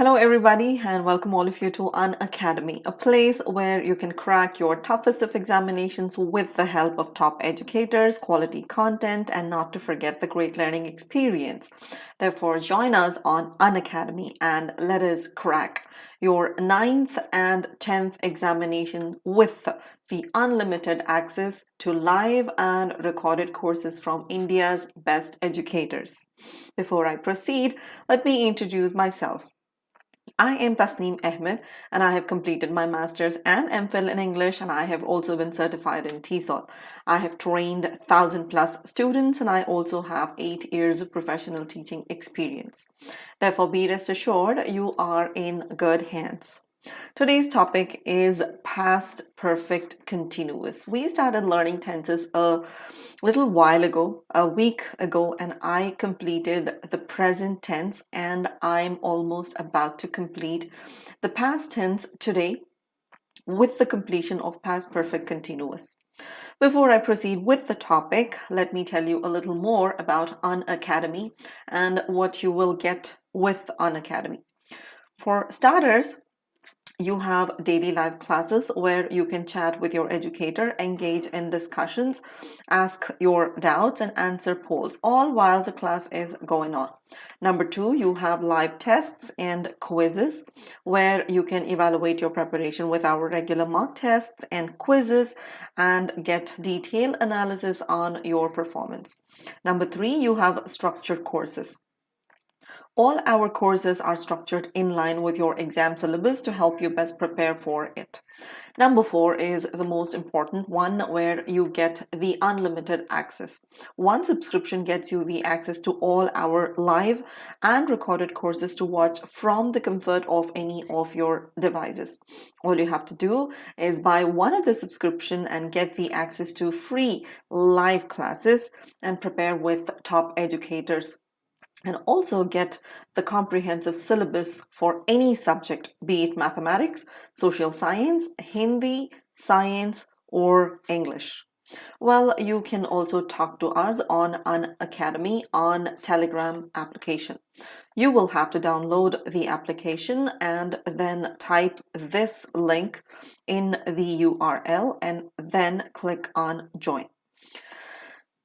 Hello everybody and welcome all of you to Unacademy, a place where you can crack your toughest of examinations with the help of top educators, quality content, and not to forget the great learning experience. Therefore, join us on Unacademy and let us crack your 9th and 10th examination with the unlimited access to live and recorded courses from India's best educators. Before I proceed, let me introduce myself. I am Tasneem Ahmed and I have completed my Master's and MPhil in English, and I have also been certified in TESOL. I have trained 1,000 plus students and I also have 8 years of professional teaching experience. Therefore, be rest assured you are in good hands. Today's topic is past perfect continuous. We started learning tenses a little while ago, a week ago, and I completed the present tense, and I'm almost about to complete the past tense today with the completion of past perfect continuous. Before I proceed with the topic, let me tell you a little more about Unacademy and what you will get with Unacademy. For starters, you have daily live classes where you can chat with your educator, engage in discussions, ask your doubts, and answer polls, all while the class is going on. Number 2, you have live tests and quizzes where you can evaluate your preparation with our regular mock tests and quizzes and get detailed analysis on your performance. Number 3, you have structured courses. All our courses are structured in line with your exam syllabus to help you best prepare for it. Number 4 is the most important one, where you get the unlimited access. One subscription gets you the access to all our live and recorded courses to watch from the comfort of any of your devices. All you have to do is buy one of the subscription and get the access to free live classes and prepare with top educators, and also get the comprehensive syllabus for any subject, be it mathematics, social science, Hindi, science, or English. Well, you can also talk to us on Unacademy on Telegram application. You will have to download the application and then type this link in the URL and then click on join.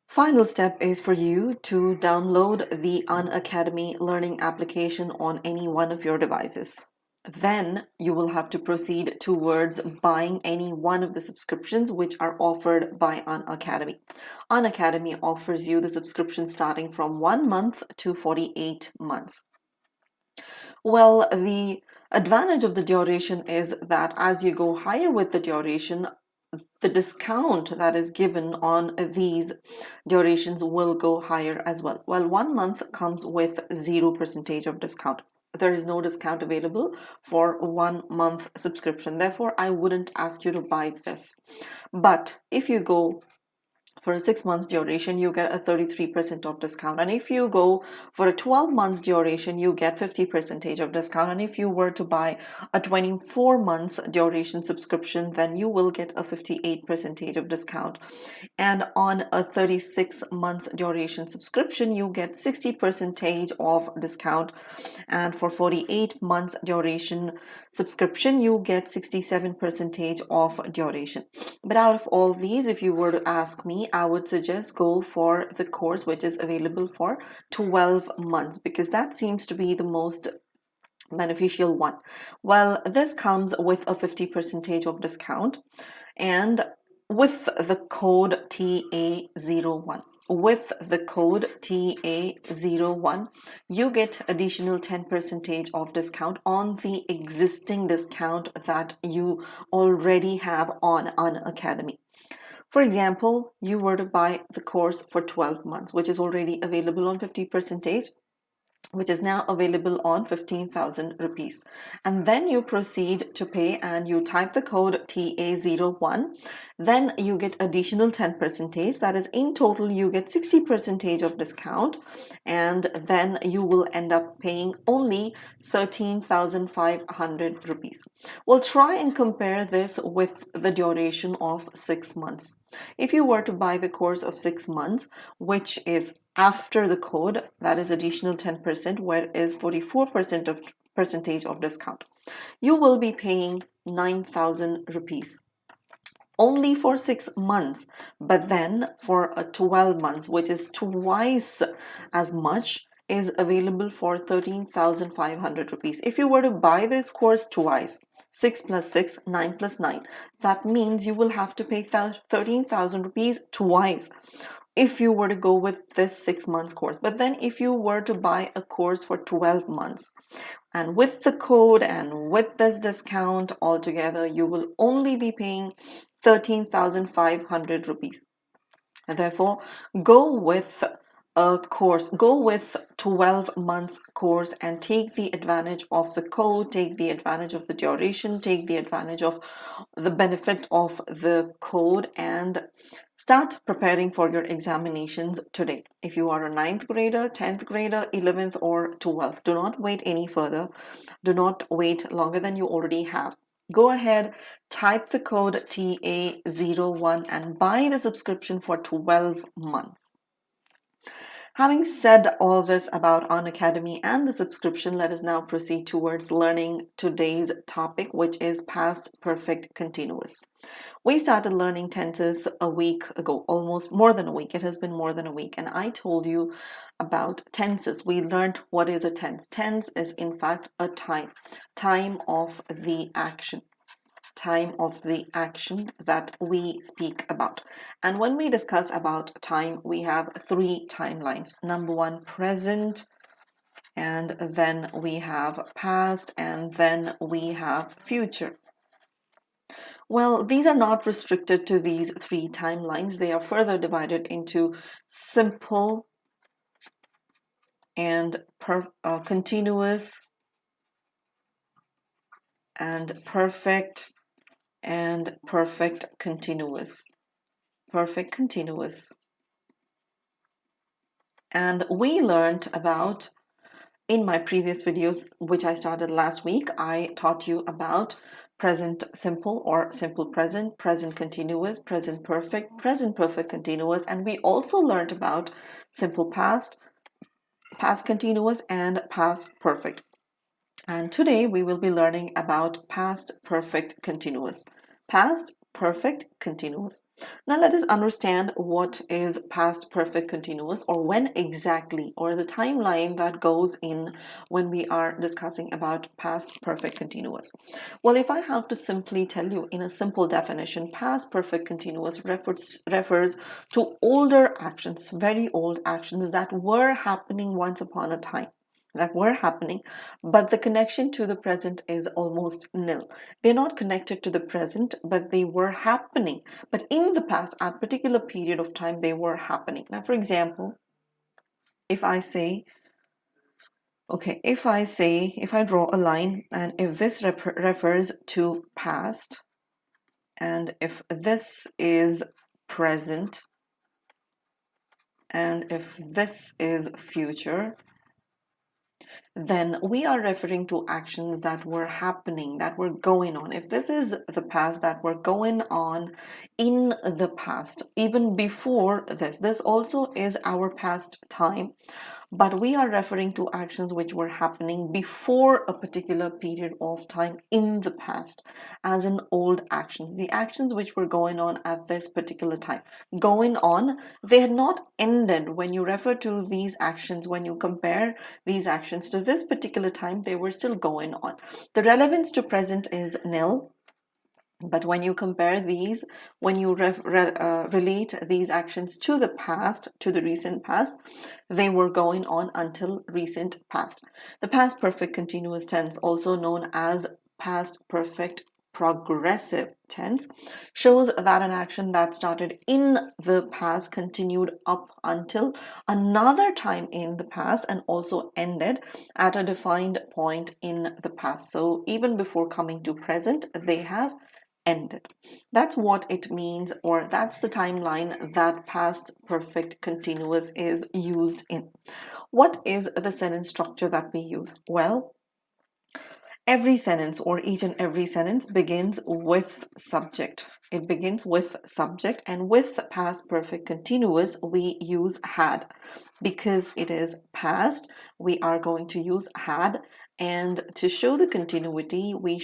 Final step is for you to download the Unacademy learning application on any one of your devices. Then you will have to proceed towards buying any one of the subscriptions which are offered by Unacademy. Unacademy offers you the subscription starting from 1 month to 48 months. Well, the advantage of the duration is that as you go higher with the duration, the discount that is given on these durations will go higher as well. Well, 1 month comes with 0% of discount. There is no discount available for 1 month subscription. Therefore, I wouldn't ask you to buy this. But if you go for a 6 months duration, you get a 33% of discount. And if you go for a 12 months duration, you get 50% of discount. And if you were to buy a 24 months duration subscription, then you will get a 58% of discount. And on a 36 months duration subscription, you get 60% of discount. And for 48 months duration subscription, you get 67% of duration. But out of all these, if you were to ask me, I would suggest go for the course which is available for 12 months because that seems to be the most beneficial one. Well, this comes with a 50% of discount and with the code TA01. With the code TA01, you get additional 10% of discount on the existing discount that you already have on Unacademy. For example, you were to buy the course for 12 months, which is already available on 50%, which is now available on 15,000 rupees. And then you proceed to pay and you type the code TA01. Then you get additional 10%. That is, in total, you get 60% of discount. And then you will end up paying only 13,500 rupees. We'll try and compare this with the duration of 6 months. If you were to buy the course of 6 months, which is after the code, that is additional 10%, whereas 44% of percentage of discount. You will be paying 9,000 rupees only for 6 months, but then for a 12 months, which is twice as much, is available for 13,500 rupees. If you were to buy this course twice, 6 plus 6, 9 plus 9, that means you will have to pay 13,000 rupees twice if you were to go with this 6 months course. But then if you were to buy a course for 12 months, and with the code and with this discount altogether, you will only be paying 13,500 rupees. And therefore, go with a course, go with 12 months course and take the advantage of the code, take the advantage of the duration, take the advantage of the benefit of the code, and start preparing for your examinations today. If you are a 9th grader, 10th grader, 11th or 12th, do not wait any further. Do not wait longer than you already have. Go ahead, type the code TA01 and buy the subscription for 12 months. Having said all this about Unacademy and the subscription, let us now proceed towards learning today's topic, which is past perfect continuous. We started learning tenses a week ago, almost more than a week. It has been more than a week. And I told you about tenses. We learned what is a tense. Tense is in fact a time of the action. Time of the action that we speak about. And when we discuss about time, we have 3 timelines. Number 1, present, and then we have past, and then we have future. Well, these are not restricted to these 3 timelines. They are further divided into simple and continuous and perfect and perfect continuous. Perfect continuous. And we learned about, in my previous videos, which I started last week, I taught you about present simple or simple present, present continuous, present perfect continuous, and we also learned about simple past, past continuous, and past perfect. And today we will be learning about past perfect continuous. Past perfect continuous. Now let us understand what is past perfect continuous, or when exactly, or the timeline that goes in when we are discussing about past perfect continuous. Well, if I have to simply tell you in a simple definition, past perfect continuous refers to older actions, very old actions that were happening once upon a time. But the connection to the present is almost nil. They're not connected to the present, but they were happening. But in the past, at a particular period of time, they were happening. Now, for example, if I draw a line, and if this refers to past, and if this is present, and if this is future, then we are referring to actions that were happening, that were going on. If this is the past, that were going on in the past, even before this also is our past time, but we are referring to actions which were happening before a particular period of time in the past, as in old actions, the actions which were going on at this particular time. Going on, they had not ended. When you refer to these actions, when you compare these actions to this particular time, they were still going on. The relevance to present is nil. But when you compare these, when you relate these actions to the past, to the recent past, they were going on until recent past. The past perfect continuous tense, also known as past perfect progressive tense, shows that an action that started in the past continued up until another time in the past and also ended at a defined point in the past. So even before coming to present, they have ended. That's what it means, or that's the timeline that past perfect continuous is used in. What is the sentence structure that we use? Well, every sentence, or each and every sentence, begins with subject. It begins with subject, and with past perfect continuous we use had. Because it is past, we are going to use had, and to show the continuity, we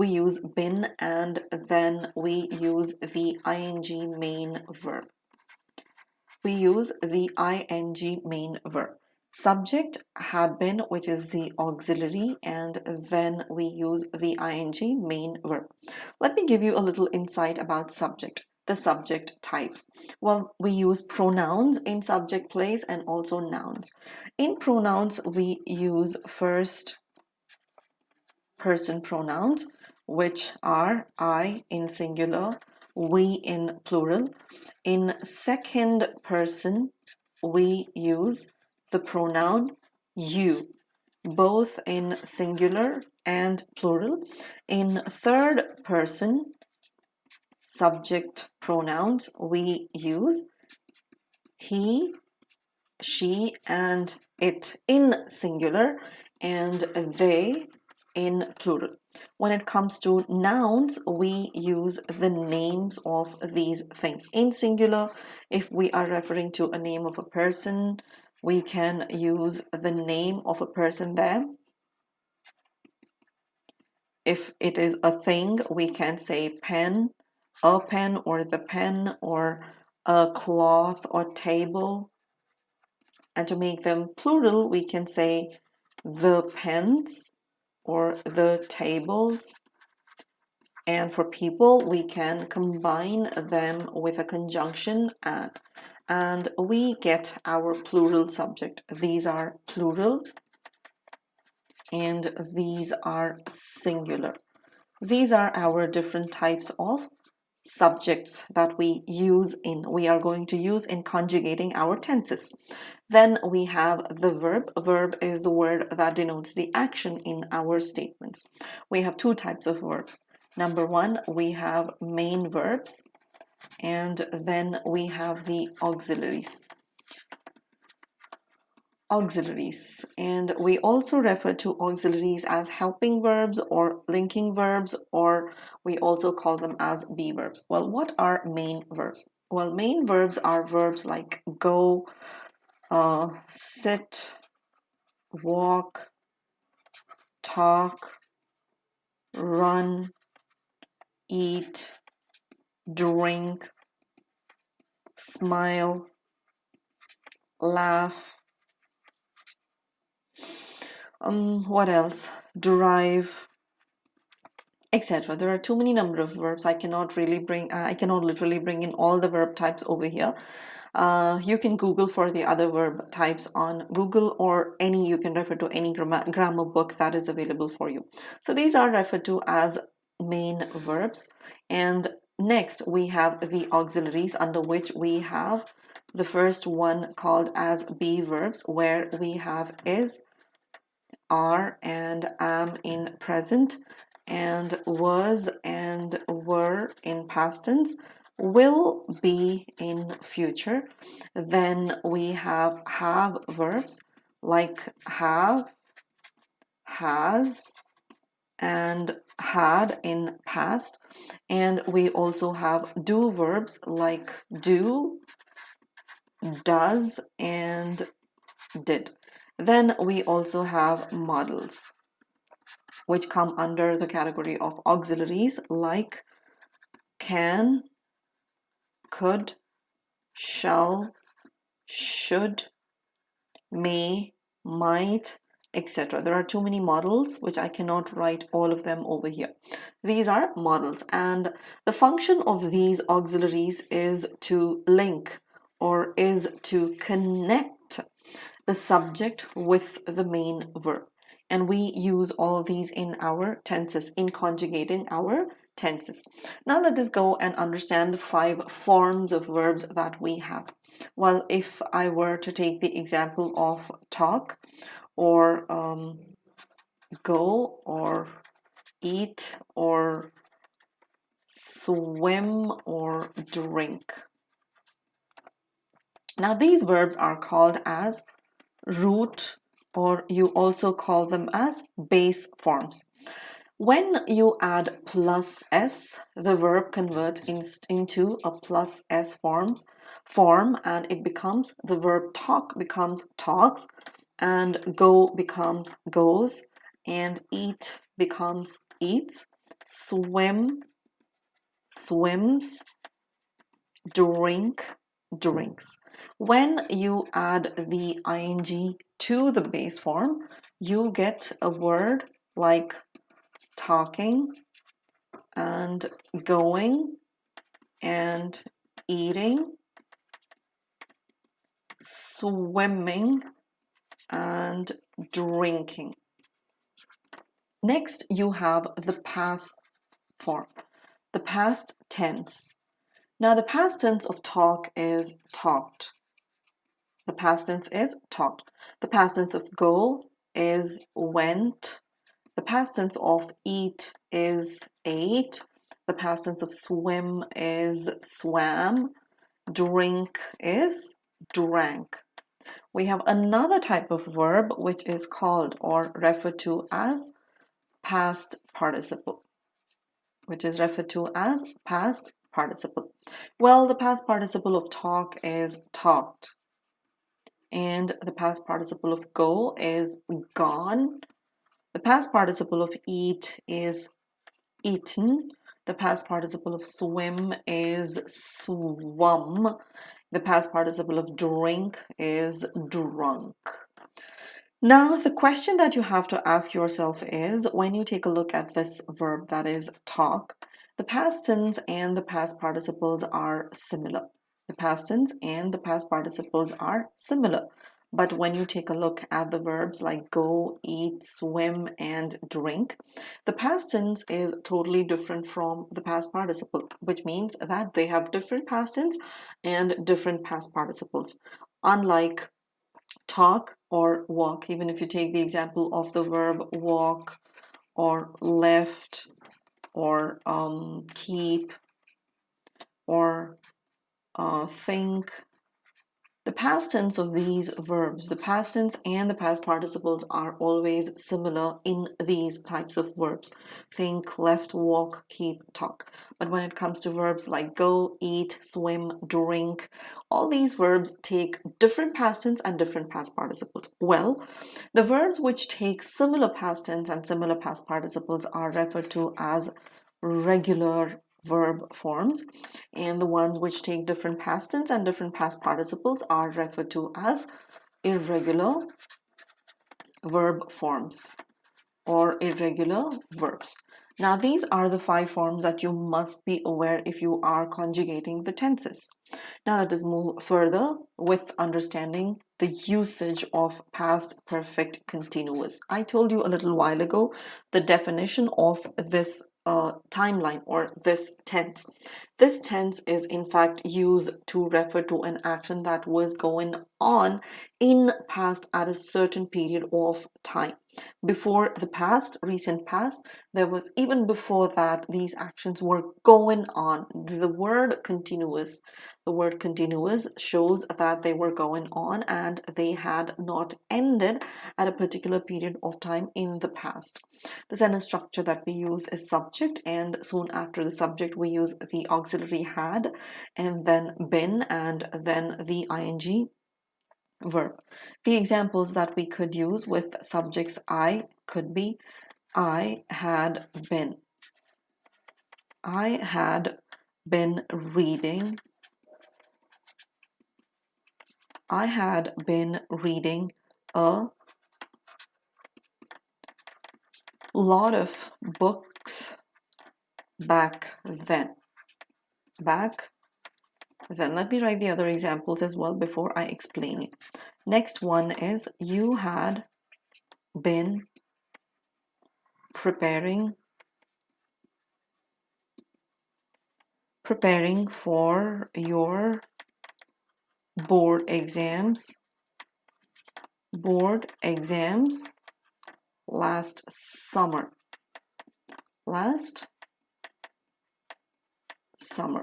use been, and then we use the ing main verb. We use the ing main verb. Subject had been, which is the auxiliary, and then we use the ing main verb. Let me give you a little insight about subject, the subject types. Well, we use pronouns in subject place and also nouns. In pronouns, we use first person pronouns, which are I in singular, we in plural. In second person, we use the pronoun you, both in singular and plural. In third person, subject pronouns, we use he, she, and it in singular, and they in plural. When it comes to nouns, we use the names of these things. In singular, if we are referring to a name of a person, we can use the name of a person there. If it is a thing, we can say pen, a pen, or the pen, or a cloth or table. And to make them plural, we can say the pens or the tables. And for people, we can combine them with a conjunction and we get our plural subject. These are plural and these are singular. These are our different types of subjects that we are going to use in conjugating our tenses. Then we have the verb. Verb is the word that denotes the action in our statements. We have two types of verbs. Number one, we have main verbs, and then we have the auxiliaries. Auxiliaries, and we also refer to auxiliaries as helping verbs or linking verbs, or we also call them as be verbs. Well, what are main verbs? Well, main verbs are verbs like go, sit, walk, talk, run, eat, drink, smile, laugh. What else? Drive, etc. There are too many number of verbs. I cannot literally bring in all the verb types over here. You can Google for the other verb types on Google, or you can refer to any grammar book that is available for you. So these are referred to as main verbs. And next we have the auxiliaries, under which we have the first one called as be verbs, where we have is, are, and am in present, and was and were in past tense, will be in future. Then we have verbs like have, has, and had in past. And we also have do verbs like do, does, and did. Then we also have models, which come under the category of auxiliaries like can, could, shall, should, may, might, etc. There are too many models which I cannot write all of them over here. These are models, and the function of these auxiliaries is to link or is to connect the subject with the main verb. And we use all these in our tenses, in conjugating our tenses. Now let us go and understand the 5 forms of verbs that we have. Well, if I were to take the example of talk, or go, or eat, or swim, or drink. Now these verbs are called as root, or you also call them as base forms. When you add plus s, the verb converts into a plus s form, and it becomes, the verb talk becomes talks, and go becomes goes, and eat becomes eats, swim swims, drink drinks. When you add the ing to the base form, you get a word like talking and going and eating, swimming and drinking. Next, you have the past form, the past tense. Now, the past tense of talk is talked. The past tense is talked. The past tense of go is went. The past tense of eat is ate. The past tense of swim is swam. Drink is drank. We have another type of verb which is called or referred to as past participle, which is referred to as past participle. Well, the past participle of talk is talked, and the past participle of go is gone. The past participle of eat is eaten. The past participle of swim is swum. The past participle of drink is drunk. Now, the question that you have to ask yourself is, when you take a look at this verb that is talk, the past tense and the past participles are similar. The past tense and the past participles are similar. But when you take a look at the verbs like go, eat, swim, and drink, the past tense is totally different from the past participle, which means that they have different past tense and different past participles. Unlike talk or walk, even if you take the example of the verb walk or left or keep or think, the past tense of these verbs, the past tense and the past participles are always similar in these types of verbs. Think, left, walk, keep, talk. But when it comes to verbs like go, eat, swim, drink, all these verbs take different past tense and different past participles. Well, the verbs which take similar past tense and similar past participles are referred to as regular verb forms, and the ones which take different past tense and different past participles are referred to as irregular verb forms or irregular verbs. Now, these are the 5 forms that you must be aware if you are conjugating the tenses. Now, let us move further with understanding the usage of past perfect continuous. I told you a little while ago the definition of this timeline or this tense. This tense is in fact used to refer to an action that was going on in past at a certain period of time. Before the past, recent past, there was, even before that, these actions were going on. The word continuous shows that they were going on and they had not ended at a particular period of time in the past. The sentence structure that we use is subject, and soon after the subject we use the auxiliary had, and then been, and then the ing verb. The examples that we could use with subjects I could be I had been reading. I had been reading a lot of books back then. Let me write the other examples as well before I explain it. Next one is you had been preparing for your board exams last summer,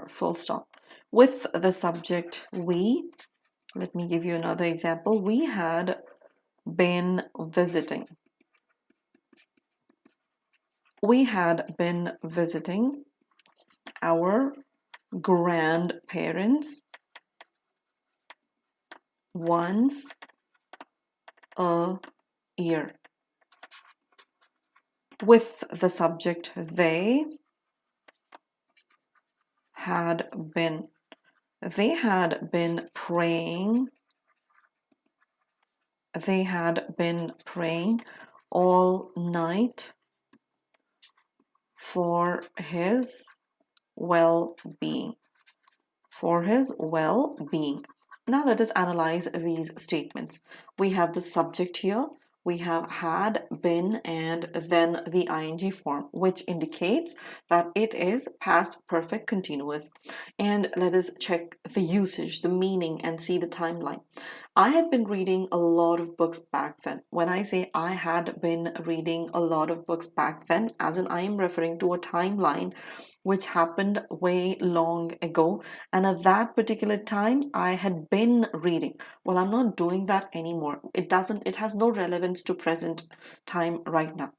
full stop. With the subject we, let me give you another example. We had been visiting We had been visiting our grandparents once a year. With the subject they had been. They had been praying. They had been praying all night for his well-being. For his well-being. Now let us analyze these statements. We have the subject here. We have had, been, and then the ing form, which indicates that it is past perfect continuous. And let us check the usage, the meaning, and see the timeline. I had been reading a lot of books back then. When I say I had been reading a lot of books back then, as in I am referring to a timeline which happened way long ago, and at that particular time I had been reading. Well, I'm not doing that anymore. It has no relevance to present time right now.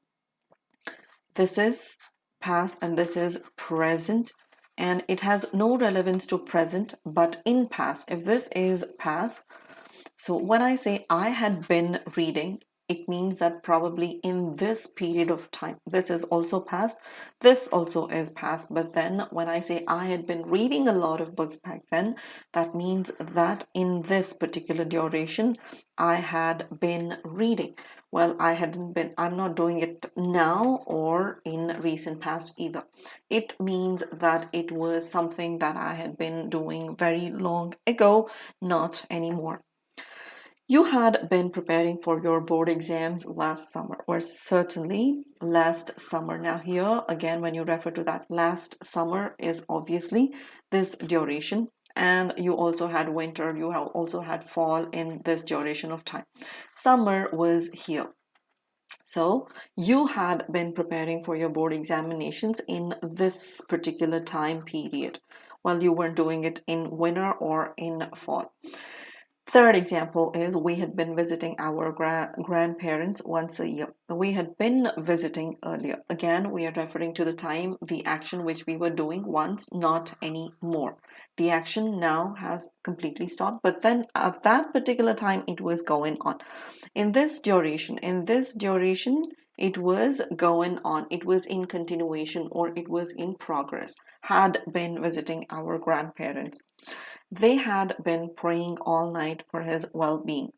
This is past and this is present, and it has no relevance to present, but in past. If this is past, so when I say I had been reading, it means that probably in this period of time, this is also past, this also is past. But then when I say I had been reading a lot of books back then, that means that in this particular duration, I had been reading. Well, I'm not doing it now or in recent past either. It means that it was something that I had been doing very long ago, not anymore. You had been preparing for your board exams last summer, or certainly last summer. Now here, again, when you refer to that last summer is obviously this duration, and you also had winter, you have also had fall in this duration of time. Summer was here. So you had been preparing for your board examinations in this particular time period, while you weren't doing it in winter or in fall. Third example is we had been visiting our grandparents once a year. We had been visiting earlier. Again, we are referring to the time, the action which we were doing once, not anymore. The action now has completely stopped, but then at that particular time it was going on. In this duration, it was going on. It was in continuation, or it was in progress. Had been visiting our grandparents. They had been praying all night for his well-being.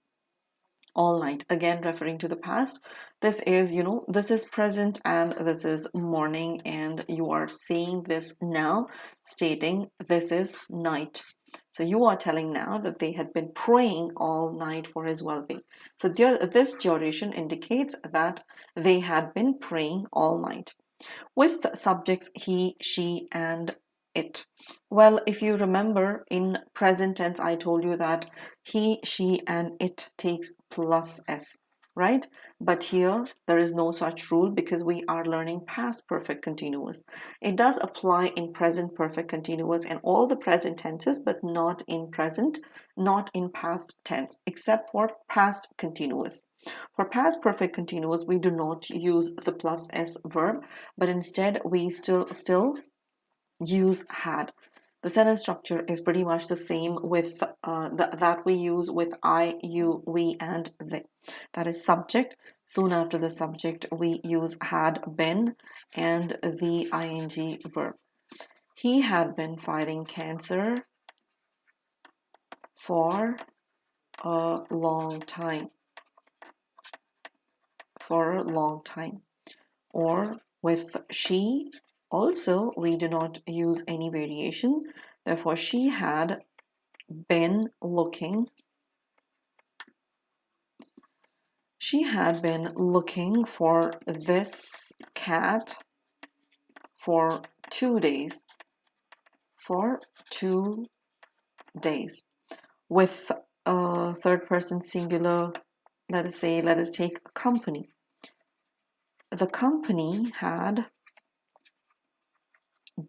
All night, again referring to the past. This is, this is present and this is morning, and you are saying this now, stating this is night. So you are telling now that they had been praying all night for his well-being. So this duration indicates that they had been praying all night. With subjects he, she, and it. Well, if you remember, in present tense, I told you that he, she, and it takes plus s, right? But here, there is no such rule because we are learning past perfect continuous. It does apply in present perfect continuous and all the present tenses, but not in present, not in past tense, except for past continuous. For past perfect continuous, we do not use the plus s verb, but instead we still use had. The sentence structure is pretty much the same with that we use with I, you, we, and they. That is subject. Soon after the subject, we use had been and the ing verb. He had been fighting cancer for a long time. For a long time. Or with she, also we do not use any variation. Therefore, she had been looking. She had been looking for this cat for 2 days. For 2 days. With a third person singular, let us take a company. The company had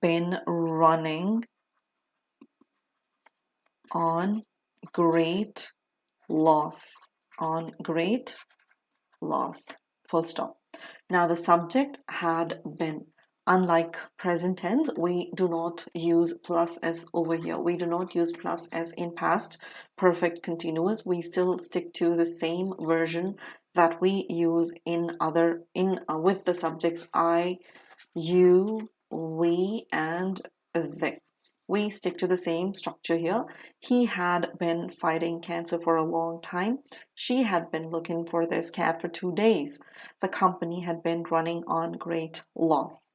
been running on great loss. On great loss. Full stop. Now the subject had been. Unlike present tense, we do not use plus s over here. We do not use plus s in past perfect continuous. We still stick to the same version that we use in with the subjects I, you, we, and they. We stick to the same structure here. He had been fighting cancer for a long time. She had been looking for this cat for 2 days. The company had been running on great loss.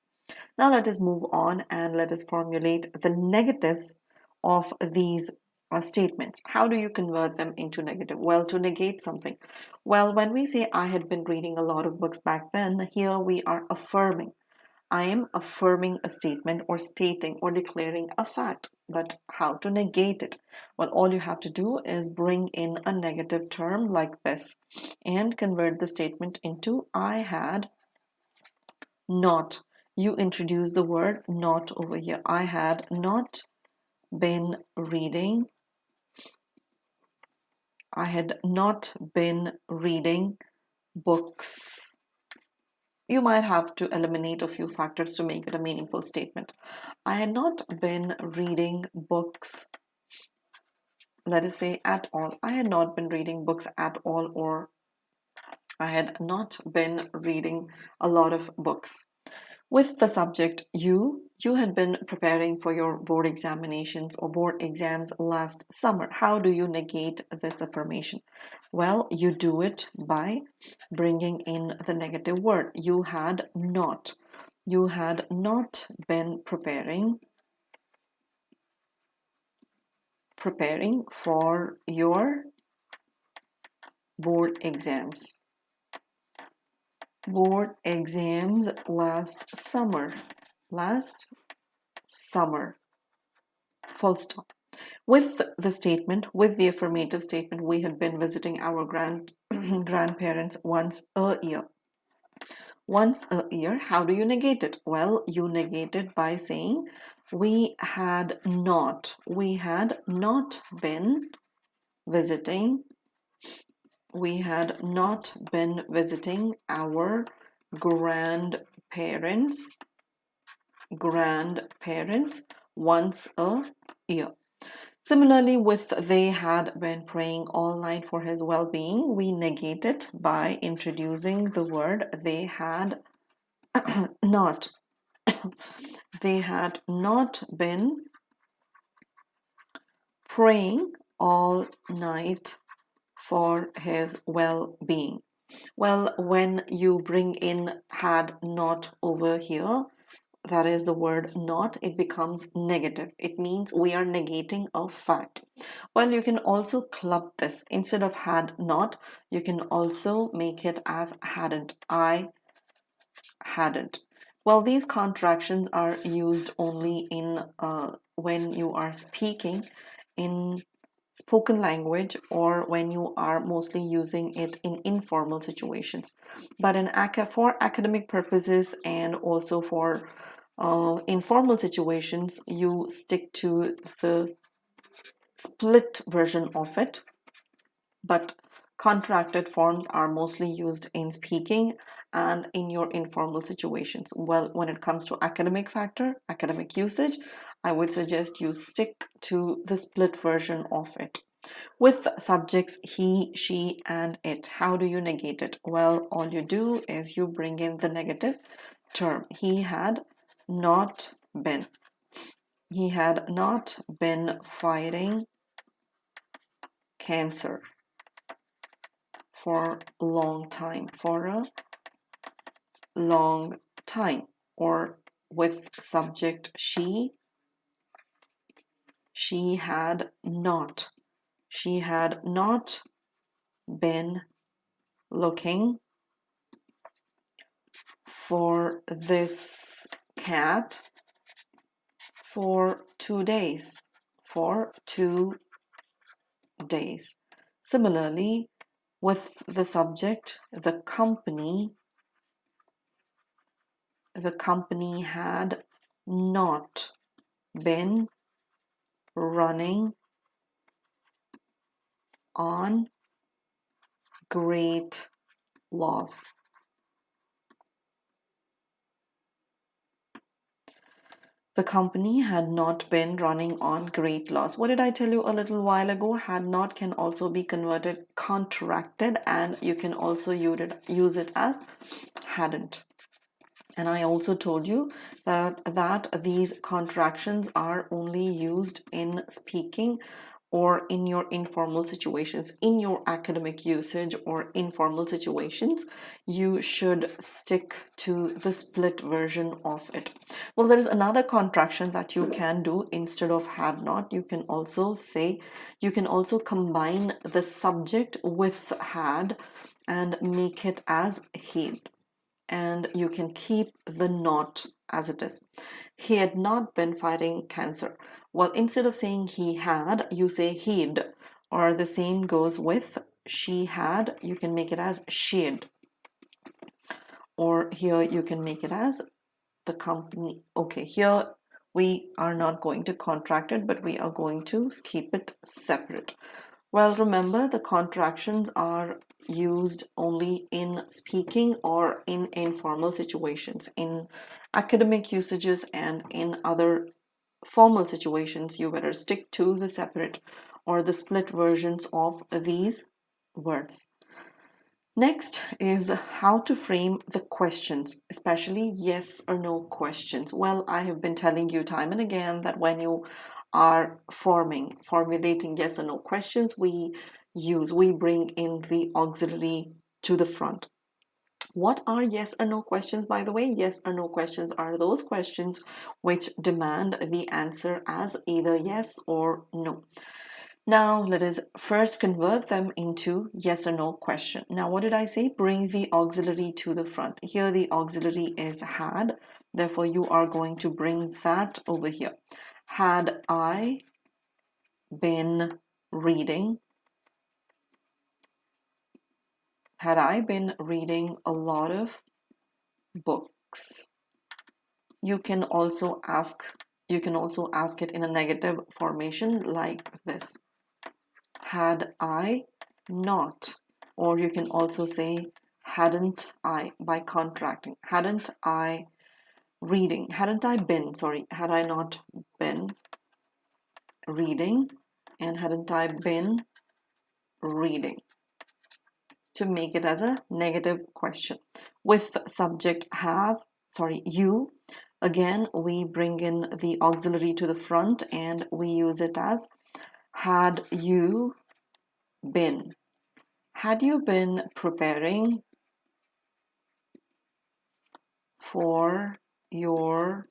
Now let us move on and let us formulate the negatives of these statements. How do you convert them into negative? Well, to negate something. Well, when we say I had been reading a lot of books back then, here we are affirming. I am affirming a statement or stating or declaring a fact. But how to negate it? Well, all you have to do is bring in a negative term like this and convert the statement into I had not. You introduce the word not over here. I had not been reading. I had not been reading books. You might have to eliminate a few factors to make it a meaningful statement. I had not been reading books, let us say at all. I had not been reading books at all, or I had not been reading a lot of books. With the subject you had been preparing for your board examinations or board exams last summer. How do you negate this affirmation? Well, you do it by bringing in the negative word. You had not. You had not been preparing for your board exams. Board exams last summer. Full stop. With the statement, with the affirmative statement, we had been visiting our grandparents once a year. Once a year, how do you negate it? Well, you negate it by saying we had not been visiting our grandparents once a year. Similarly, with they had been praying all night for his well-being, we negate it by introducing the word they had not. They had not been praying all night for his well-being. Well, when you bring in had not over here, that is the word not, it becomes negative. It means we are negating a fact. Well, you can also club this. Instead of had not, you can also make it as hadn't. I hadn't. Well, these contractions are used only in when you are speaking in spoken language or when you are mostly using it in informal situations. But for academic purposes and also for informal situations, you stick to the split version of it, but contracted forms are mostly used in speaking and in your informal situations. Well, when it comes to academic usage, I would suggest you stick to the split version of it. With subjects he, she, and it, how do you negate it? Well, all you do is you bring in the negative term. He had not been. He had not been fighting cancer for a long time. Or with subject she had not. She had not been looking for this cat for 2 days. Similarly, with the subject, the company had not been running on great loss. The company had not been running on great loss. What did I tell you a little while ago? Had not can also be converted contracted, and you can also use it as hadn't. And I also told you that these contractions are only used in speaking or in your informal situations. In your academic usage or informal situations, you should stick to the split version of it. Well, there is another contraction that you can do instead of had not. You can also combine the subject with had and make it as had. And you can keep the not as it is. He had not been fighting cancer. Well, instead of saying he had, you say he'd, or the same goes with she had. You can make it as she'd, or here you can make it as the company. Okay, here we are not going to contract it, but we are going to keep it separate. Well, remember, the contractions are used only in speaking or in informal situations. In academic usages and in other formal situations, you better stick to the separate or the split versions of these words. Next is how to frame the questions, especially yes or no questions. Well, I have been telling you time and again that when you are formulating yes or no questions, we bring in the auxiliary to the front. What are yes or no questions, by the way? Yes or no questions are those questions which demand the answer as either yes or no. Now, let us first convert them into yes or no question. Now, what did I say? Bring the auxiliary to the front. Here, the auxiliary is had. Therefore, you are going to bring that over here. Had I been reading? Had I been reading a lot of books? You can also ask it in a negative formation like this. Had I not, or you can also say hadn't I by contracting. Hadn't I reading, hadn't I been, sorry, had I not been reading, and hadn't I been reading, to make it as a negative question. With subject you, again we bring in the auxiliary to the front and we use it as had you been. Had you been preparing for your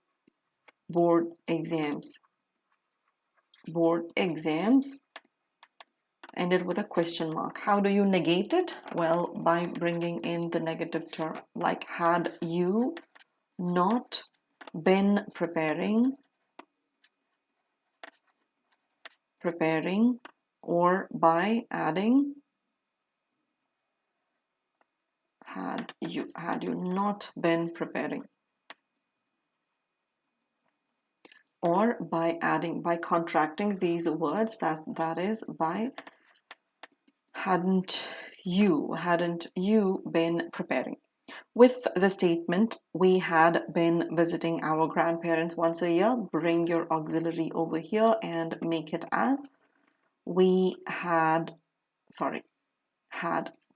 board exams? Board exams ended with a question mark. How do you negate it? Well, by bringing in the negative term, like had you not been preparing, or by adding had you not been preparing, or by contracting these words, that is by hadn't you been preparing. With the statement, we had been visiting our grandparents once a year, bring your auxiliary over here and make it as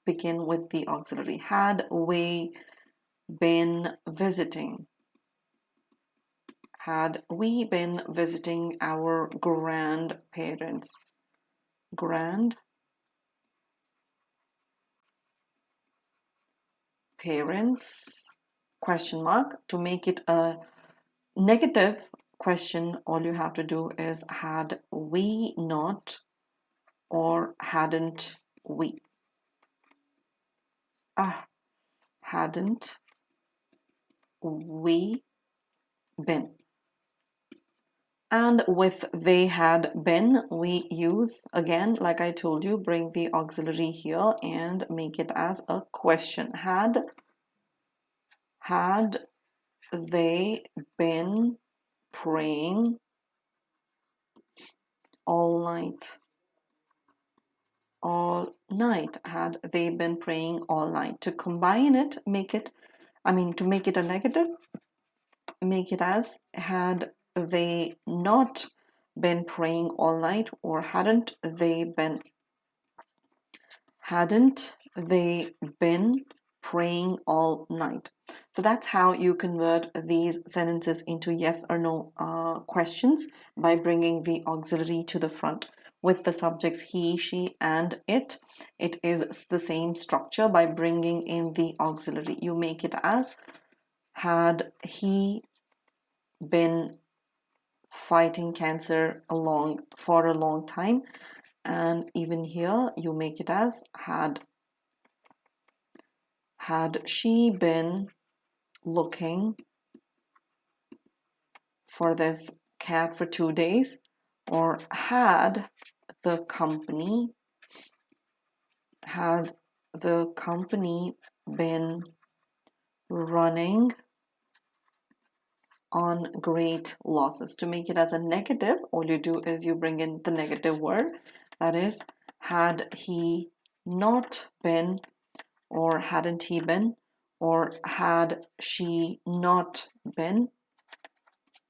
begin with the auxiliary. Had we been visiting? Had we been visiting our grandparents? Grandparents, question mark. To make it a negative question, all you have to do is had we not, or hadn't we. Hadn't we been. And with they had been, we use, again, like I told you, bring the auxiliary here and make it as a question. Had they been praying all night? All night. Had they been praying all night? To combine it, to make it a negative, make it as had they not been praying all night, or hadn't they been praying all night? So that's how you convert these sentences into yes or no questions, by bringing the auxiliary to the front with the subjects he, she, and it. It is the same structure. By bringing in the auxiliary, you make it as had he been fighting cancer for a long time, and even here you make it as had she been looking for this cat for 2 days, or had the company been running on great losses. To make it as a negative, all you do is you bring in the negative word, that is, had he not been, or hadn't he been, or had she not been,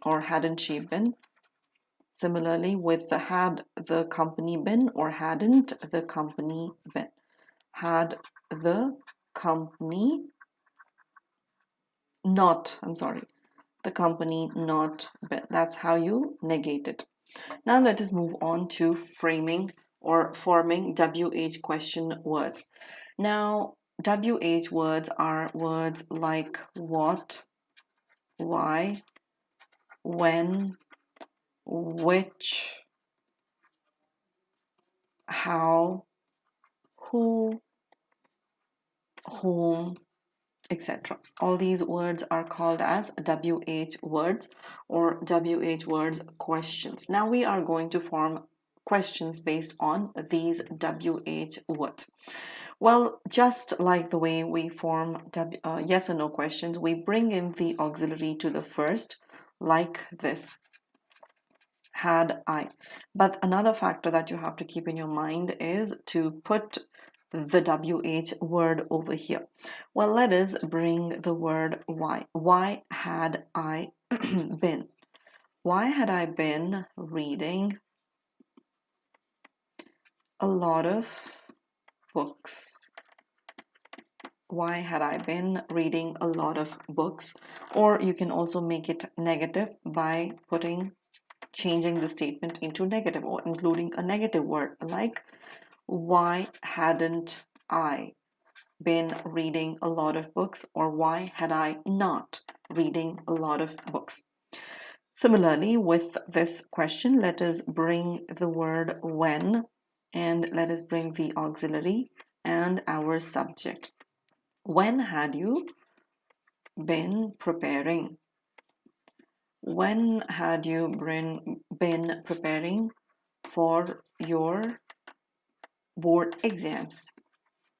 or hadn't she been. Similarly, with the had the company been, or hadn't the company been. Had the company not, the company not been. That's how you negate it. Now let us move on to framing or forming WH question words. Now, WH words are words like what, why, when, which, how, who, whom, etc. All these words are called as WH words or WH words questions. Now we are going to form questions based on these WH words. Well, just like the way we form yes or no questions, we bring in the auxiliary to the first, like this, had I. But another factor that you have to keep in your mind is to put the WH word over here. Well, let us bring the word why. Why had I been? Why had I been reading a lot of books? Why had I been reading a lot of books? Or you can also make it negative by changing the statement into negative or including a negative word, like why hadn't I been reading a lot of books, or why had I not reading a lot of books? Similarly, with this question, let us bring the word when, and let us bring the auxiliary and our subject. When had you been preparing? When had you been preparing for your board exams?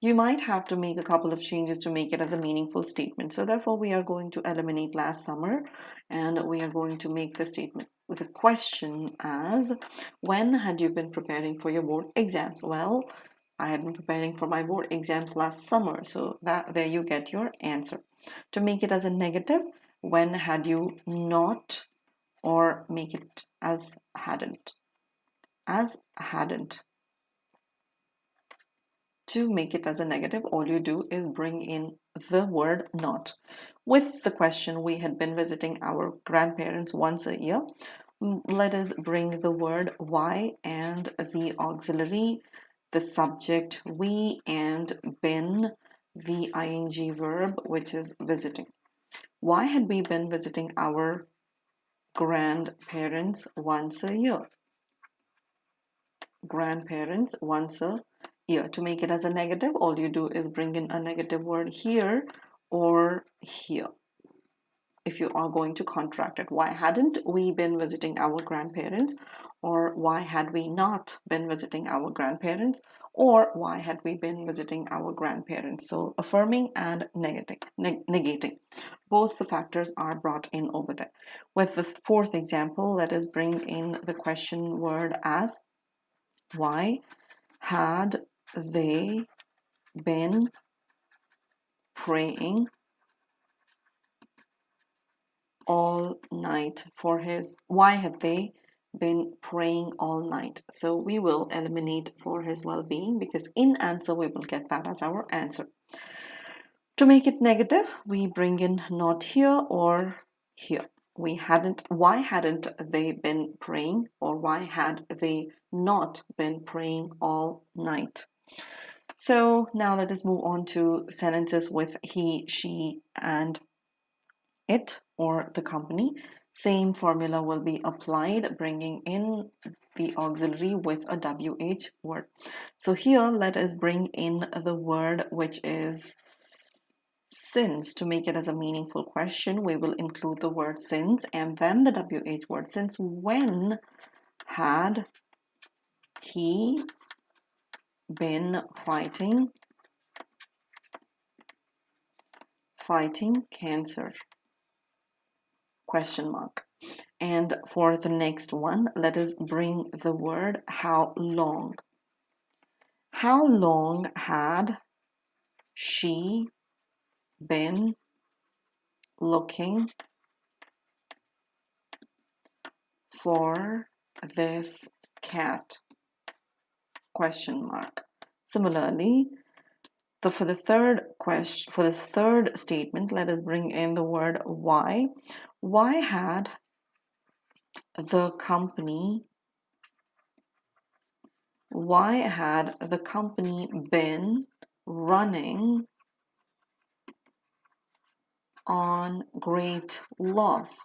You might have to make a couple of changes to make it as a meaningful statement. So therefore, we are going to eliminate last summer, and we are going to make the statement with a question as, when had you been preparing for your board exams? Well, I had been preparing for my board exams last summer. So there you get your answer. To make it as a negative, when had you not, or make it as hadn't. As hadn't. To make it as a negative, all you do is bring in the word not. With the question, we had been visiting our grandparents once a year. Let us bring the word why and the auxiliary, the subject we, and been, the ing verb, which is visiting. Why had we been visiting our grandparents once a year? Grandparents once a year. To make it as a negative, all you do is bring in a negative word here or here if you are going to contract it. Why hadn't we been visiting our grandparents? Or why had we not been visiting our grandparents? Or why had we been visiting our grandparents? So affirming and negating. Both the factors are brought in over there. With the fourth example, let us bring in the question word as, why had they been praying all night for his, why had they been praying all night? So we will eliminate for his well-being, because in answer we will get that as our answer. To make it negative, we bring in not here or here. Why hadn't they been praying, or why had they not been praying all night? So now let us move on to sentences with he, she, and it, or the company. Same formula will be applied, bringing in the auxiliary with a WH word. So here, let us bring in the word which is since. To make it as a meaningful question, we will include the word since and then the WH word. Since when had he been fighting cancer? Question mark. And for the next one, let us bring the word how long. How long had she been looking for this cat? Question mark. Similarly, for the third statement, let us bring in the word why. Why had the company been running on great loss?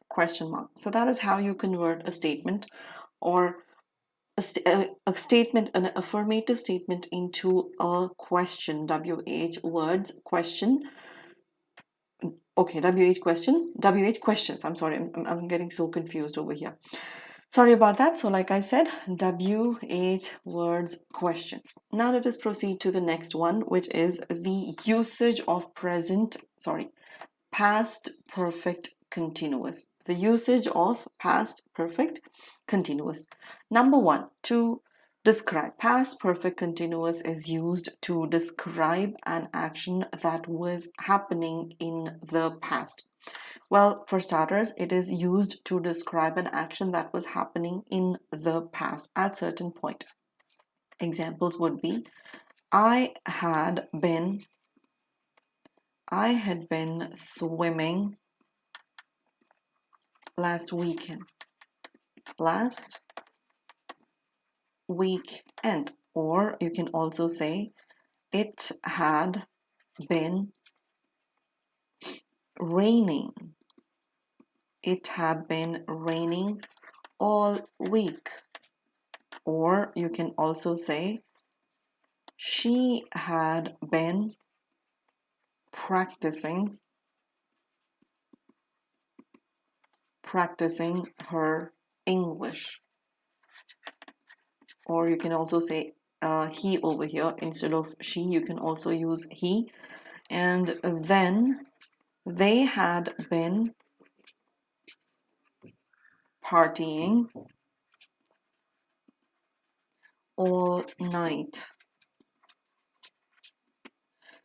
Question mark. So that is how you convert a statement, or a statement, an affirmative statement, into a question. WH words, question. Okay, WH questions. I'm sorry, I'm getting so confused over here. Sorry about that. So like I said, WH words, questions. Now let us proceed to the next one, which is the usage of past perfect continuous. The usage of past perfect continuous. Number one, to describe. Past perfect continuous is used to describe an action that was happening in the past. Well, for starters, it is used to describe an action that was happening in the past at certain point. Examples would be, I had been swimming last weekend. Or you can also say, it had been raining. It had been raining all week. Or you can also say, she had been practicing her English. Or you can also say he over here instead of she. You can also use he. And then they had been partying all night.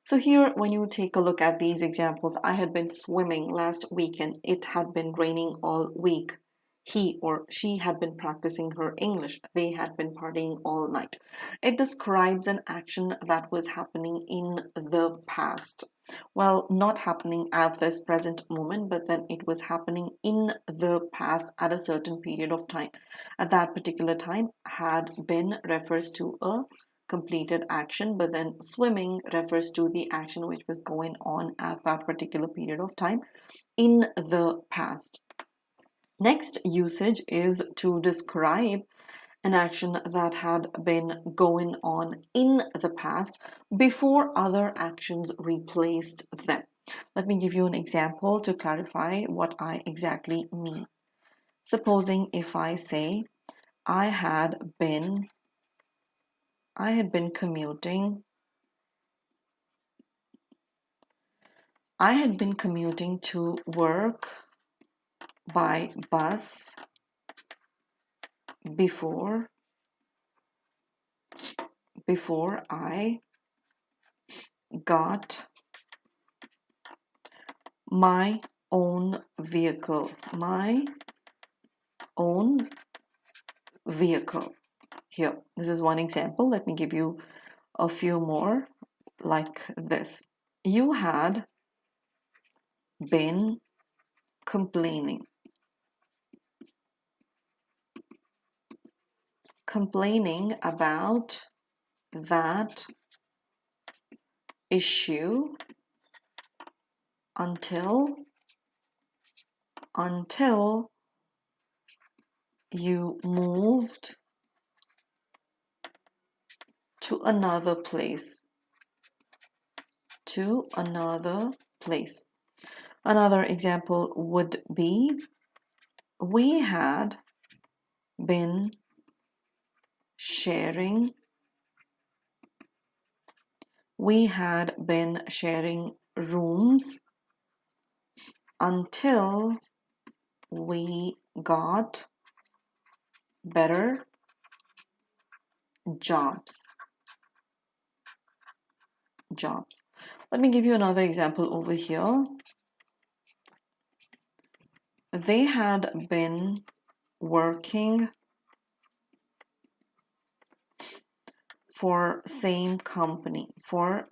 So here, when you take a look at these examples, I had been swimming last weekend. It had been raining all week. He or she had been practicing her English. They had been partying all night. It describes an action that was happening in the past. Well, not happening at this present moment, but then it was happening in the past at a certain period of time. At that particular time, had been refers to a completed action, but then swimming refers to the action which was going on at that particular period of time in the past. Next usage is to describe an action that had been going on in the past before other actions replaced them. Let me give you an example to clarify what I exactly mean. Supposing if I say, I had been commuting to work by bus before I got my own vehicle. My own vehicle. Here, this is one example. Let me give you a few more like this. You had been complaining. Complaining about that issue until you moved to another place. Another example would be, we had been sharing rooms until we got better jobs. Let me give you another example over here. They had been working for the same company before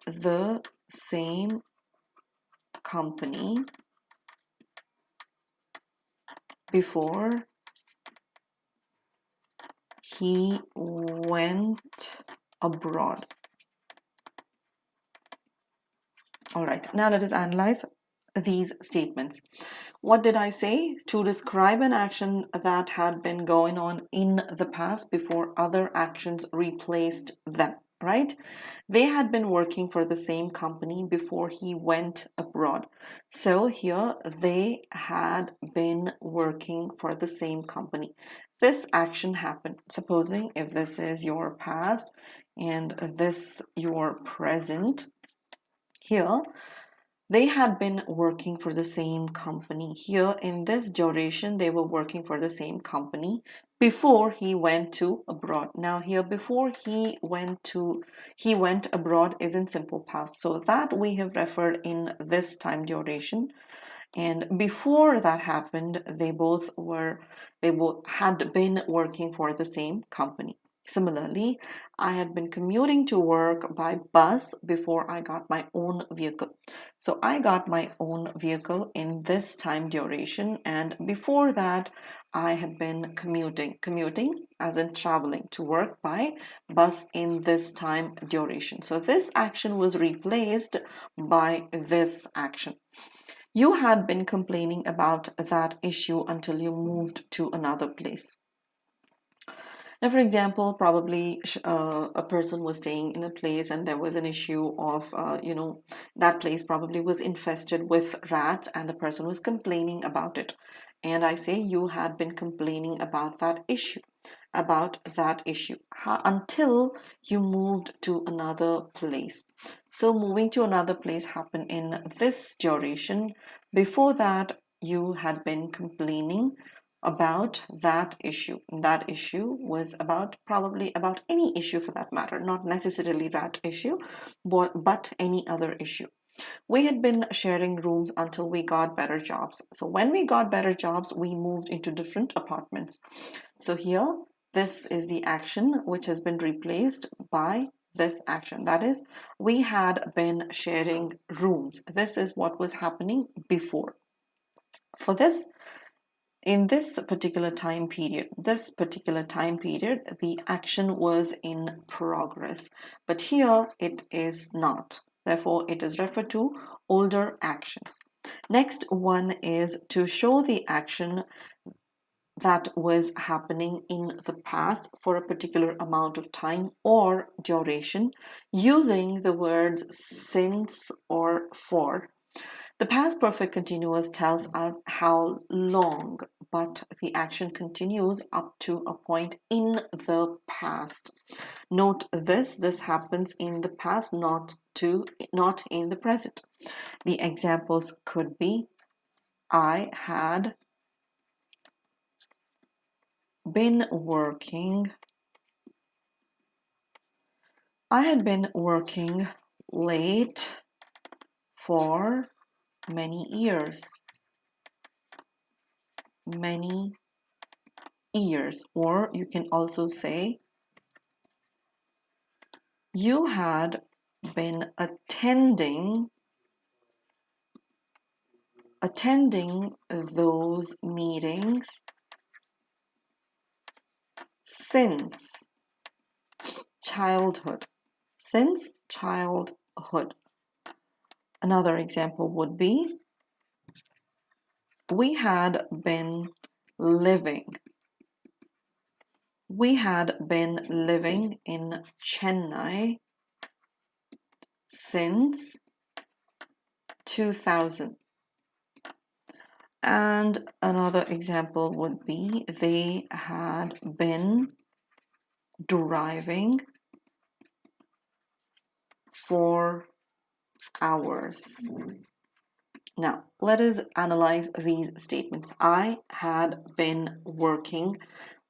he went abroad. All right, now let us analyze these statements. What did I say? To describe an action that had been going on in the past before other actions replaced them, right? They had been working for the same company before he went abroad. So here, they had been working for the same company. This action happened. Supposing if this is your past and this your present, here, they had been working for the same company. Here in this duration, they were working for the same company before he went to abroad. Now here, before he went abroad is in simple past. So that we have referred in this time duration. And before that happened, they both had been working for the same company. Similarly, I had been commuting to work by bus before I got my own vehicle. So I got my own vehicle in this time duration, and before that, I had been commuting as in traveling to work by bus in this time duration. So this action was replaced by this action. You had been complaining about that issue until you moved to another place. Now, for example, probably a person was staying in a place and there was an issue of, that place probably was infested with rats and the person was complaining about it. And I say you had been complaining about that issue. Until you moved to another place. So moving to another place happened in this duration. Before that, you had been complaining about that issue. That issue was probably about any issue for that matter, not necessarily rat issue, but any other issue. We had been sharing rooms until we got better jobs. So when we got better jobs, we moved into different apartments. So here, this is the action which has been replaced by this action. That is, we had been sharing rooms. This is what was happening before. For this, in this particular time period, the action was in progress. But here it is not. Therefore, it is referred to older actions. Next one is to show the action that was happening in the past for a particular amount of time or duration using the words since or for. The past perfect continuous tells us how long, but the action continues up to a point in the past. Note this happens in the past, not in the present. The examples could be, I had been working late for many years. Many years. Or you can also say, you had been attending those meetings since childhood. Since childhood. Another example would be, we had been living in Chennai since 2000. And another example would be, they had been driving for hours. Now, let us analyze these statements. I had been working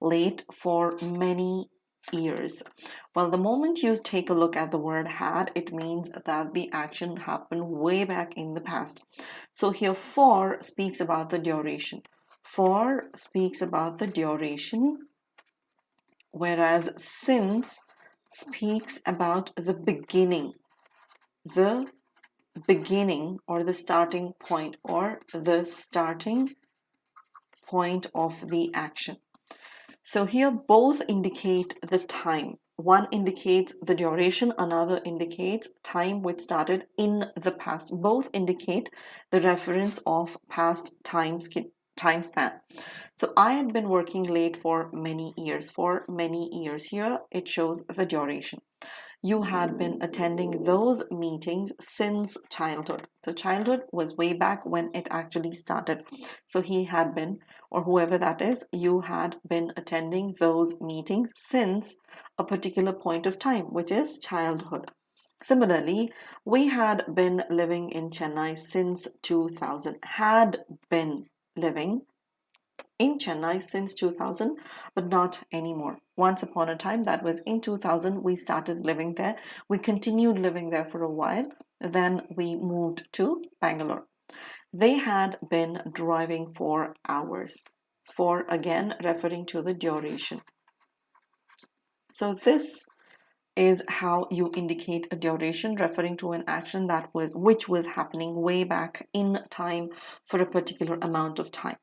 late for many years. Well, the moment you take a look at the word had, it means that the action happened way back in the past. So here for speaks about the duration. For speaks about the duration, whereas since speaks about the beginning. The beginning or the starting point of the action. So here both indicate the time. One indicates the duration, another indicates time which started in the past. Both indicate the reference of past time span. So I had been working late for many years. For many years, here it shows the duration. You had been attending those meetings since childhood. So childhood was way back when it actually started. So he had been, or whoever that is, you had been attending those meetings since a particular point of time, which is childhood. Similarly, we had been living in Chennai since 2000. Had been living in Chennai since 2000, but not anymore. Once upon a time, that was in 2000, we started living there. We continued living there for a while. Then we moved to Bangalore. They had been driving for hours. For, again, referring to the duration. So this is how you indicate a duration, referring to an action which was happening way back in time for a particular amount of time.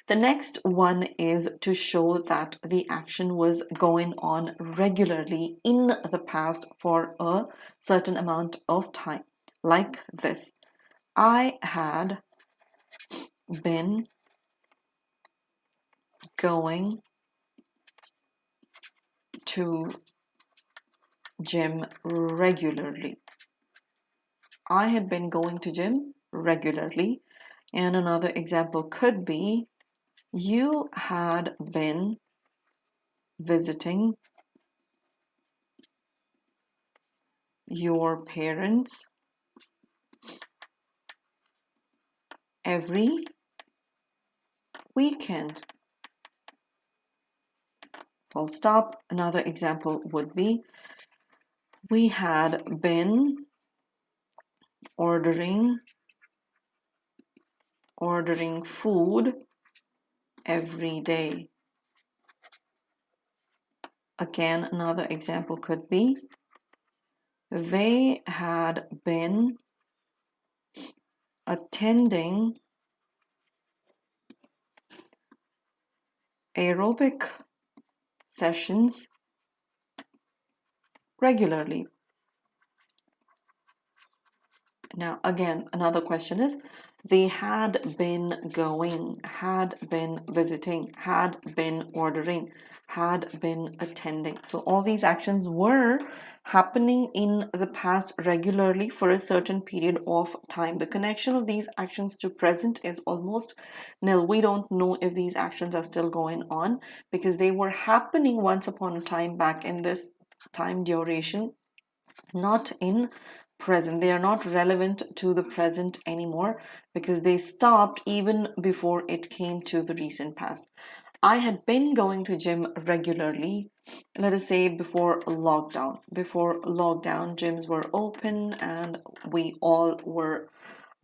The next one is to show that the action was going on regularly in the past for a certain amount of time. Like this. I had been going to gym regularly. I had been going to gym regularly. And another example could be, you had been visiting your parents every weekend. Full stop. Another example would be, we had been ordering food every day. Again, another example could be, they had been attending aerobic sessions regularly. Now, again, another question is, they had been going, had been visiting, had been ordering, had been attending. So all these actions were happening in the past regularly for a certain period of time. The connection of these actions to present is almost nil. We don't know if these actions are still going on because they were happening once upon a time back in this time duration, not in present. They are not relevant to the present anymore because they stopped even before it came to the recent past. I had been going to gym regularly, let us say before lockdown. Before lockdown, gyms were open and we all were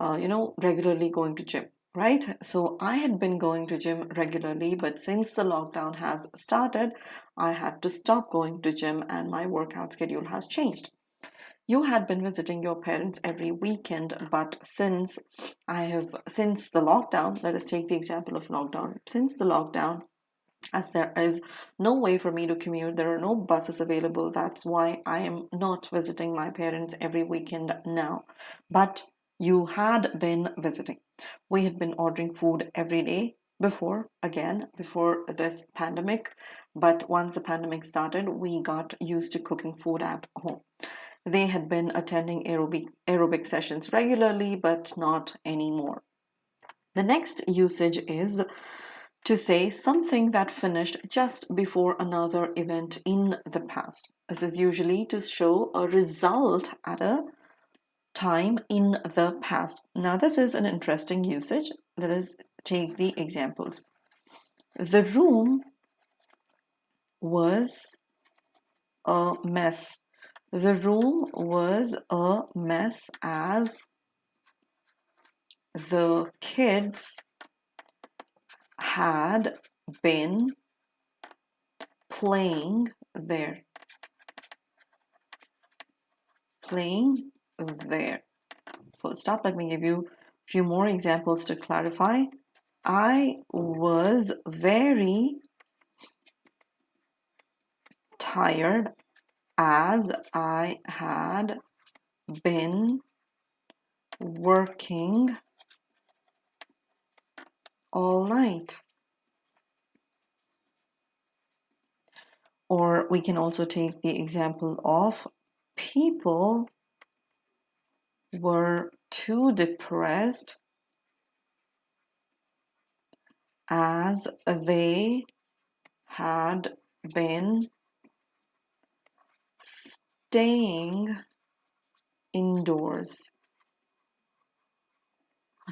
regularly going to gym, right? So I had been going to gym regularly, but since the lockdown has started, I had to stop going to gym and my workout schedule has changed. You had been visiting your parents every weekend, but since the lockdown, let us take the example of lockdown. Since the lockdown, as there is no way for me to commute, there are no buses available. That's why I am not visiting my parents every weekend now. But you had been visiting. We had been ordering food every day before this pandemic. But once the pandemic started, we got used to cooking food at home. They had been attending aerobic sessions regularly, but not anymore. The next usage is to say something that finished just before another event in the past. This is usually to show a result at a time in the past. Now, this is an interesting usage. Let us take the examples. The room was a mess. The room was a mess as the kids had been playing there. Playing there. Full stop. Let me give you a few more examples to clarify. I was very tired as I had been working all night. Or we can also take the example of people were too depressed as they had been staying indoors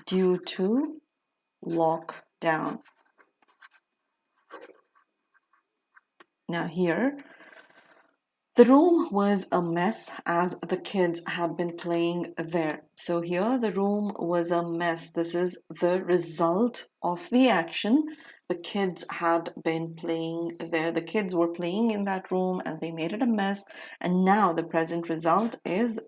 due to lockdown. Now here, the room was a mess as the kids had been playing there. So here the room was a mess. This is the result of the action. The kids had been playing there. The kids were playing in that room and they made it a mess. And now the present result is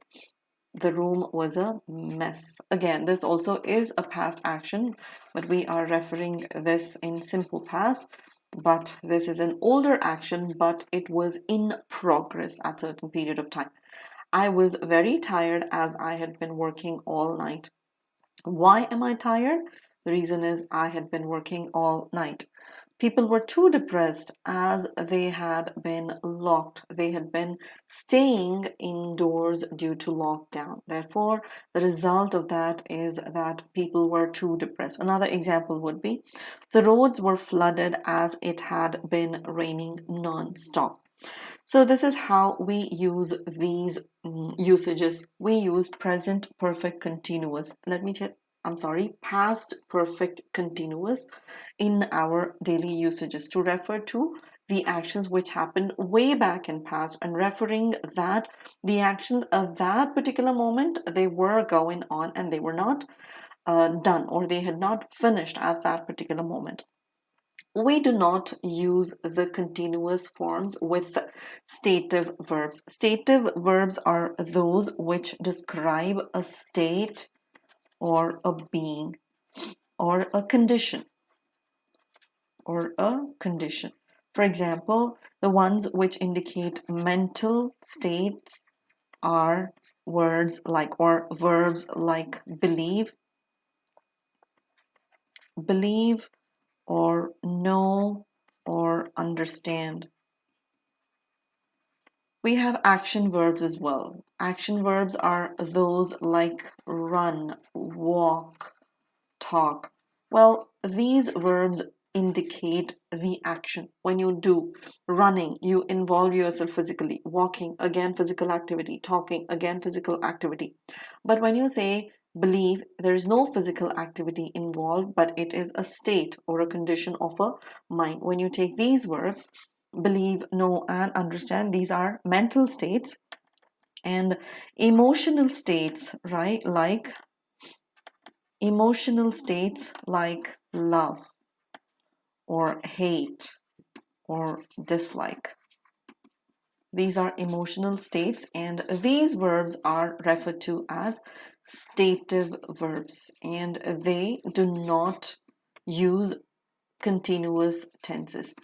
the room was a mess. Again, this also is a past action, but we are referring this in simple past. But this is an older action, but it was in progress at a certain period of time. I was very tired as I had been working all night. Why am I tired? The reason is I had been working all night. People were too depressed as they had been locked. They had been staying indoors due to lockdown. Therefore, the result of that is that people were too depressed. Another example would be the roads were flooded as it had been raining non-stop. So this is how we use these usages. We use present perfect continuous. Past perfect continuous in our daily usages to refer to the actions which happened way back in past and referring that the actions of that particular moment, they were going on and they were not done or they had not finished at that particular moment. We do not use the continuous forms with stative verbs. Stative verbs are those which describe a state or a being or a condition. For example, the ones which indicate mental states are words like or verbs like believe or know or understand. We have action verbs as well. Action verbs are those like run, walk, talk. Well, these verbs indicate the action. When you do running, you involve yourself physically. Walking, again, physical activity. Talking, again, physical activity. But when you say believe, there is no physical activity involved, but it is a state or a condition of a mind. When you take these verbs, believe, know, and understand, these are mental states. And emotional states, right, like Emotional states like love or hate or dislike. These are emotional states, and these verbs are referred to as stative verbs, and they do not use continuous tenses.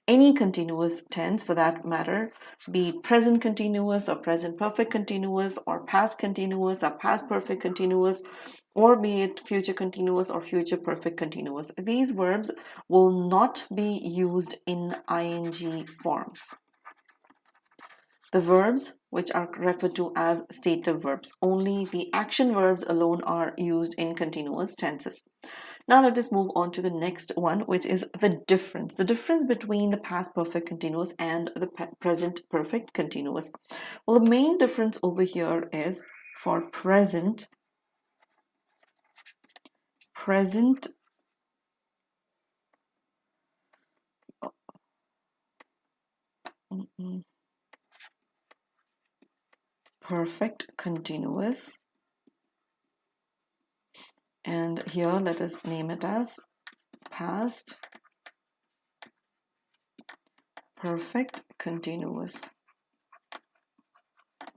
Any continuous tense for that matter, be it present continuous or present perfect continuous or past continuous or past perfect continuous, or be it future continuous or future perfect continuous, these verbs will not be used in ing forms. The verbs, which are referred to as stative verbs, only the action verbs alone are used in continuous tenses. Now let us move on to the next one, which is the difference. The difference between the past perfect continuous and the present perfect continuous. Well, the main difference over here is for present perfect continuous, and here let us name it as past perfect continuous.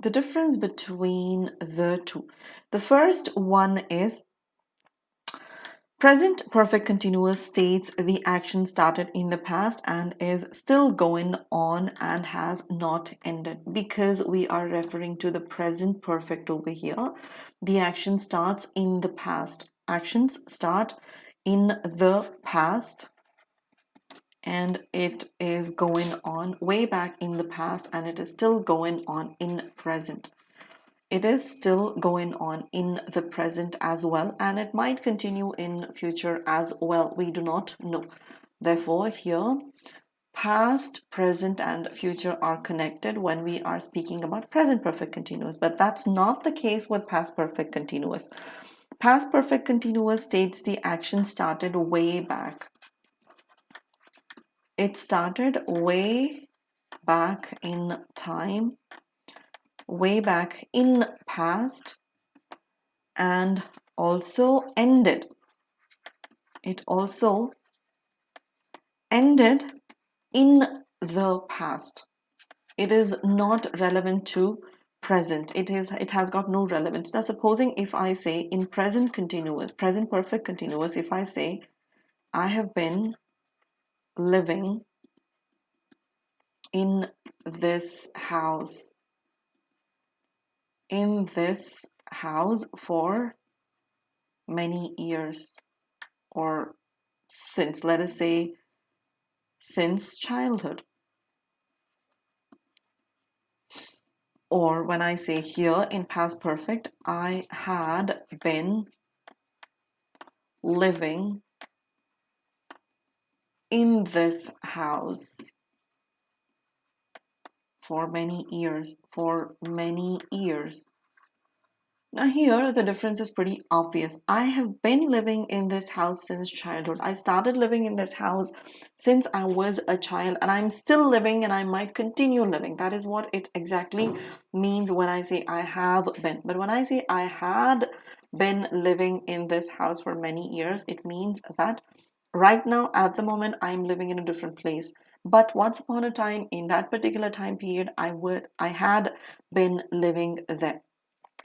The difference between the two. The first one is present perfect continuous states the action started in the past and is still going on and has not ended. Because we are referring to the present perfect over here, the action starts in the past. Actions start in the past and it is going on way back in the past and it is still going on in present. It is still going on in the present as well, and it might continue in future as well. We do not know. Therefore, here, past, present, and future are connected when we are speaking about present perfect continuous, but that's not the case with past perfect continuous. Past perfect continuous states the action started way back. It started way back in time, way back in past, and also ended. It also ended in the past. It is not relevant to present. It has got no relevance. Now supposing if I say in present continuous, present perfect continuous, if I say I have been living in this house for many years, or since, let us say, since childhood. Or when I say here in past perfect, I had been living in this house for many years, Now here, the difference is pretty obvious. I have been living in this house since childhood. I started living in this house since I was a child, and I'm still living and I might continue living. That is what it exactly means when I say I have been. But when I say I had been living in this house for many years, it means that right now, at the moment, I'm living in a different place. But once upon a time, in that particular time period, I had been living there.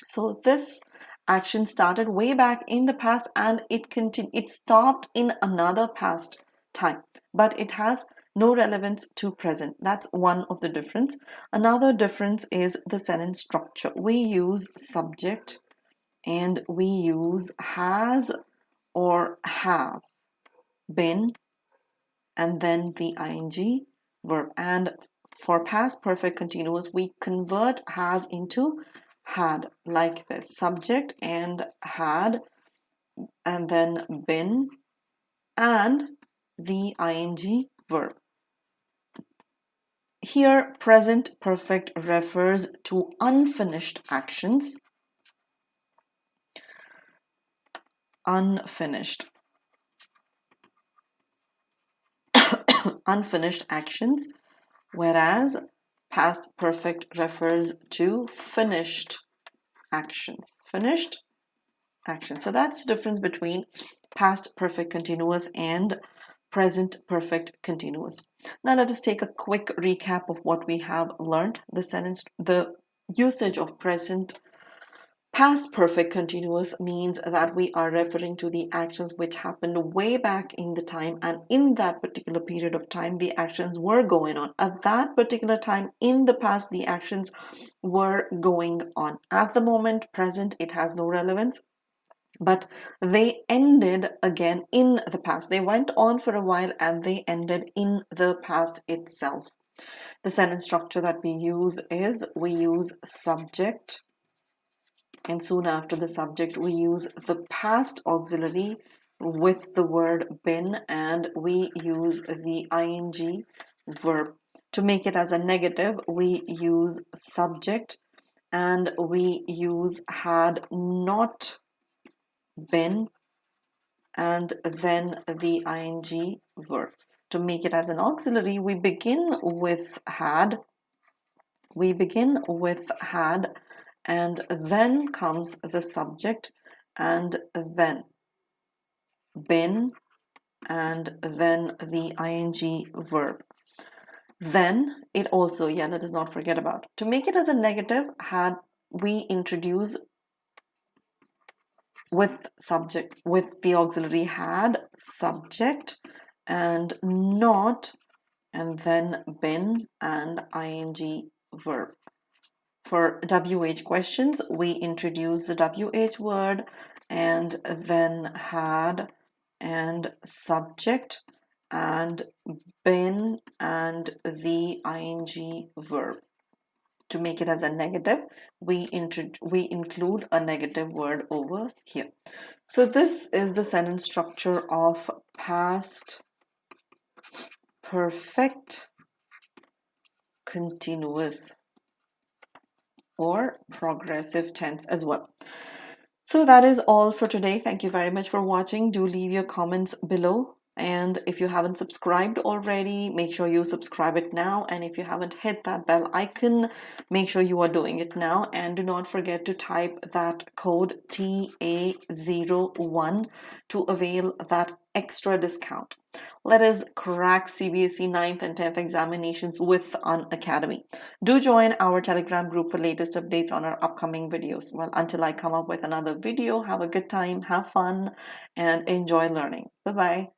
So this action started way back in the past and it stopped in another past time, but it has no relevance to present. That's one of the difference. Another difference is the sentence structure. We use subject and we use has or have been and then the ing verb. And for past perfect continuous, we convert has into had, like this: subject and had, and then been and the ing verb. Here, present perfect refers to unfinished actions. Unfinished actions, whereas past perfect refers to finished actions. Finished action. So that's the difference between past perfect continuous and present perfect continuous. Now let us take a quick recap of what we have learned. The usage of past perfect continuous means that we are referring to the actions which happened way back in the time, and in that particular period of time the actions were going on. At that particular time in the past the actions were going on. At the moment present it has no relevance, but they ended again in the past. They went on for a while and they ended in the past itself. The sentence structure that we use is we use subject, and soon after the subject we use the past auxiliary with the word been, and we use the ing verb. To make it as a negative we use subject and we use had not been and then the ing verb. To make it as an auxiliary we begin with had, and then comes the subject and then been and then the ing verb. Then it also, let us not forget about, to make it as a negative, had we introduce with the auxiliary had, subject and not, and then been and ing verb. For WH questions, we introduce the WH word and then had and subject and been and the ing verb. To make it as a negative, we include a negative word over here. So this is the sentence structure of past perfect continuous or progressive tense as well. So that is all for today. Thank you very much for watching. Do leave your comments below. And if you haven't subscribed already, make sure you subscribe it now. And if you haven't hit that bell icon, make sure you are doing it now. And do not forget to type that code TA01 to avail that extra discount. Let us crack CBSE 9th and 10th examinations with Unacademy. Do join our Telegram group for latest updates on our upcoming videos. Well, until I come up with another video, have a good time, have fun, and enjoy learning. Bye-bye.